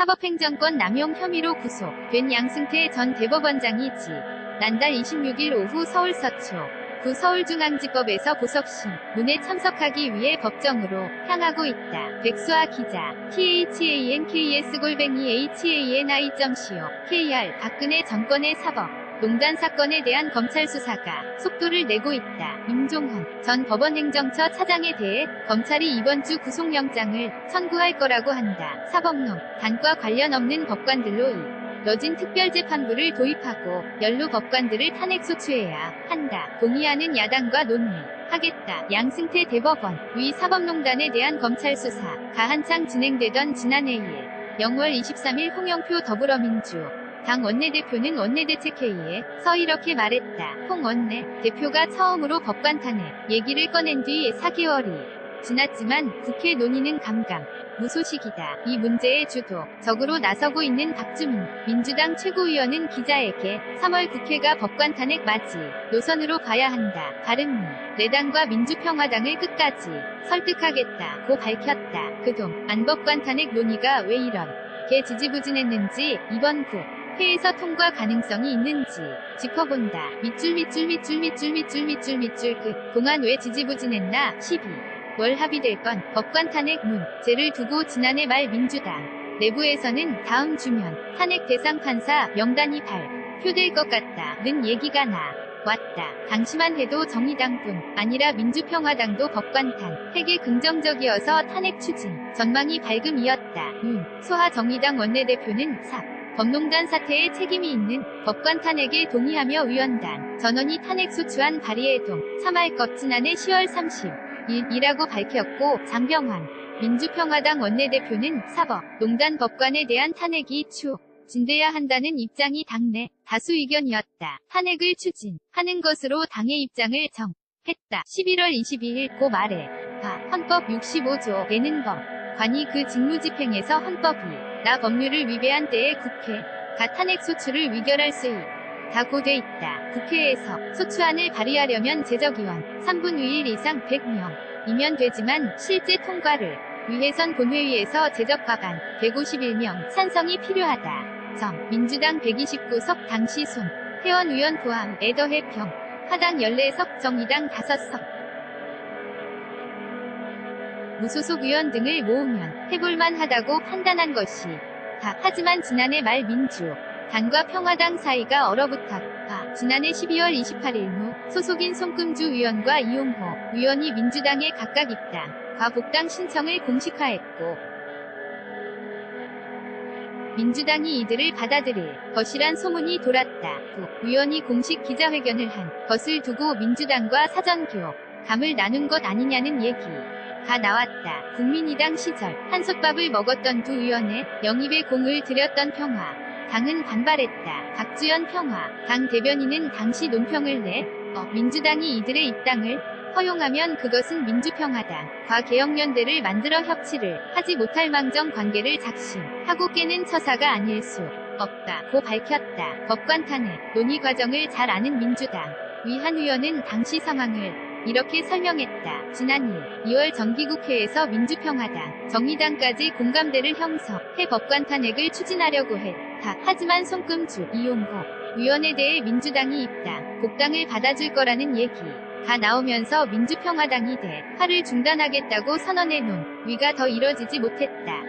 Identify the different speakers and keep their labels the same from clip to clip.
Speaker 1: 사법행정권 남용 혐의로 구속된 양승태 전 대법원장이 지난달 26일 오후 서울 서초 구 서울중앙지법에서 보석심문에 참석하기 위해 법정으로 향하고 있다. 백수아 기자, thanks@hani.co.kr 박근혜 정권의 사법 농단 사건에 대한 검찰 수사가 속도를 내고 있다. 임종헌 전 법원행정처 차장에 대해 검찰이 이번 주 구속영장을 청구할 거라고 한다. 사법농 단과 관련 없는 법관들로 이뤄진 특별재판부를 도입하고 연루 법관들을 탄핵소추해야 한다. 동의하는 야당과 논의하겠다. 양승태 대법원 위 사법농단에 대한 검찰 수사가 한창 진행되던 지난해 0월 23일 홍영표 더불어민주당 원내대표는 원내대책회의에서 이렇게 말했다. 홍 원내대표가 처음으로 법관 탄핵 얘기를 꺼낸 뒤 4개월이 지났지만 국회 논의는 무소식이다. 이 문제에 주도적으로 나서고 있는 박주민 민주당 최고위원은 기자에게 3월 국회가 법관 탄핵 맞이 노선으로 봐야 한다. 바른미래당과 민주평화당을 끝까지 설득하겠다고 밝혔다. 그동안 법관 탄핵 논의가 왜 이렇게 지지부진했는지 이번 국회에서 통과 가능성이 있는지 짚어본다. 그동안 왜 지지부진했나? 12월 합의될 건 법관 탄핵 문제를 두고 지난해 말 민주당 내부에서는 다음 주면 탄핵 대상 판사 명단이 발표될 것 같다는 얘기가 나왔다. 당시만 해도 정의당뿐 아니라 민주평화당도 법관 탄핵에 긍정적이어서 탄핵 추진 전망이 밝음이었다. 윤소하 정의당 원내대표는 법농단 사태에 책임이 있는 법관 탄핵에 동의하며 위원단 전원이 탄핵 소추안 발의에도 참할 것 지난해 10월 30일이라고 밝혔고, 장병환 민주평화당 원내대표는 사법농단 법관에 대한 탄핵이 추진돼야 한다는 입장이 당내 다수 의견이었다. 탄핵을 추진하는 것으로 당의 입장을 정했다. 11월 22일 고 말해 헌법 65조에는 법관이 그 직무집행에서 헌법이 나 법률을 위배한 때에 국회가 탄핵 소추를 위결할 수 있다고 돼 있다. 국회에서 소추안을 발의하려면 제적의원 3분의 1 이상 100명이면 되지만 실제 통과를 위해선 본회의에서 제적 과반 151명 찬성이 필요하다. 민주당 129석 당시 손 회원 의원 포함에 더해 평화당 14석 정의당 5석 무소속 의원 등을 모으면 해볼만 하다고 판단한 것이다. 하지만 지난해 말 민주당과 평화당 사이가 얼어붙었다. 지난해 12월 28일 무소속인 송금주 의원과 이용호 의원이 민주당에 각각 입당과 복당 신청을 공식화했고, 민주당이 이들을 받아들일 것이란 소문이 돌았다. 구 의원이 공식 기자회견을 한 것을 두고 민주당과 사전교감을 나눈 것 아니냐는 얘기가 나왔다. 국민의당 시절 한솥밥을 먹었던 두 의원의 영입에 공을 들였던 평화당은 반발했다. 박주연 평화당 대변인은 당시 논평을 내 민주당이 이들의 입당을 허용하면 그것은 민주평화당과 개혁연대를 만들어 협치를 하지 못할 망정 관계를 작심하고 깨는 처사가 아닐 수 없다고 밝혔다. 법관 탄핵 논의 과정을 잘 아는 민주당 위 한 의원은 당시 상황을 이렇게 설명했다. 지난 2월 정기국회에서 민주평화당, 정의당까지 공감대를 형성해 법관 탄핵을 추진하려고 했다. 하지만 송금주, 이용호 의원에 대해 민주당이 입당, 복당을 받아줄 거라는 얘기가 나오면서 민주평화당이 대화를 중단하겠다고 선언해 놓은 위가 더 이뤄지지 못했다.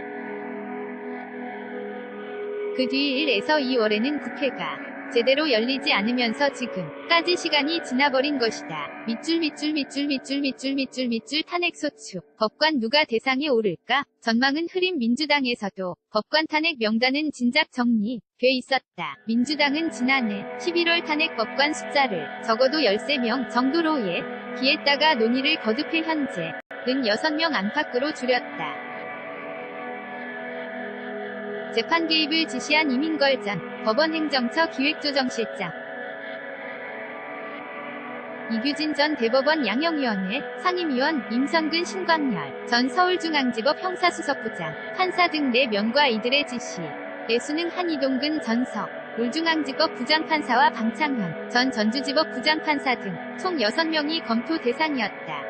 Speaker 1: 그 뒤 1에서 2월에는 국회가 제대로 열리지 않으면서 지금까지 시간이 지나버린 것이다. 탄핵소추. 법관 누가 대상에 오를까? 전망은 흐린. 민주당에서도 법관 탄핵 명단은 진작 정리돼 있었다. 민주당은 지난해 11월 탄핵 법관 숫자를 적어도 13명 정도로 얘기했다가 논의를 거듭해 현재는 6명 안팎으로 줄였다. 재판 개입을 지시한 이민걸 전 법원행정처 기획조정실장, 이규진 전 대법원 양형위원회 상임위원, 임성근 신광열 전 서울중앙지법 형사수석부장, 판사 등 4명과 이들의 지시에 순응한 이동근 전 서울중앙지법 부장판사와 방창현 전 전주지법 부장판사 등 총 6명이 검토 대상이었다.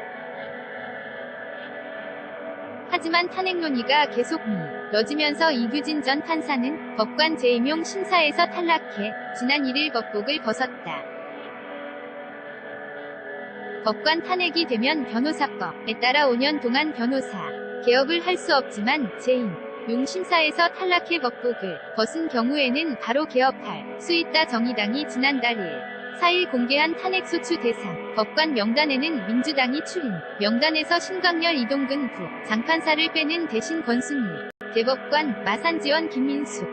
Speaker 1: 하지만 탄핵 논의가 계속 미뤄지면서 이규진 전 판사는 법관 재임용 심사에서 탈락해 지난 1일 법복을 벗었다. 법관 탄핵이 되면 변호사법에 따라 5년 동안 변호사 개업을 할 수 없지만 재임용 심사에서 탈락해 법복을 벗은 경우에는 바로 개업할 수 있다. 정의당이 지난달 4일 공개한 탄핵소추 대상 법관 명단에는 민주당이 출인 명단에서 신광열 이동근 부장판사를 빼는 대신 권순일 대법관, 마산지원 김민숙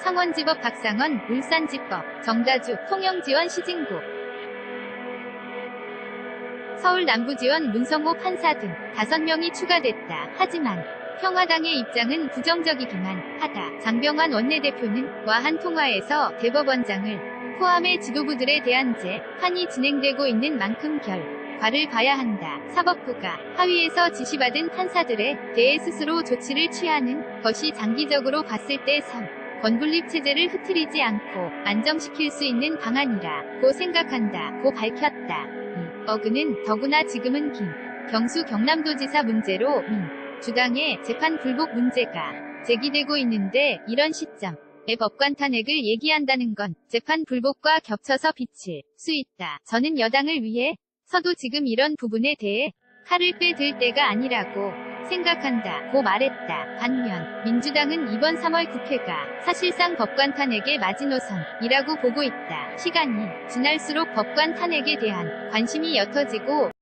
Speaker 1: 창원지법 박상원, 울산지법 정다주, 통영지원 시진구 서울 남부지원 문성호 판사 등 5명이 추가됐다. 하지만 평화당의 입장은 부정적이기만 하다. 장병완 원내대표는 와한 통화에서 대법원장을 포함해 지도부들에 대한 재판이 진행되고 있는 만큼 결과를 봐야 한다. 사법부가 하위에서 지시받은 판사들에 대해 스스로 조치를 취하는 것이 장기적으로 봤을 때 권분립 체제를 흐트리지 않고 안정시킬 수 있는 방안이라고 생각한다고 밝혔다. 어그는 더구나 지금은 김경수 경남도지사 문제로 민주당의 재판 불복 문제가 제기되고 있는데 이런 시점에 법관 탄핵을 얘기한다는 건 재판 불복과 겹쳐서 비칠 수 있다. 저는 여당을 위해서도 지금 이런 부분에 대해 칼을 빼들 때가 아니라고 생각한다고 말했다. 반면 민주당은 이번 3월 국회가 사실상 법관 탄핵의 마지노선이라고 보고 있다. 시간이 지날수록 법관 탄핵에 대한 관심이 옅어지고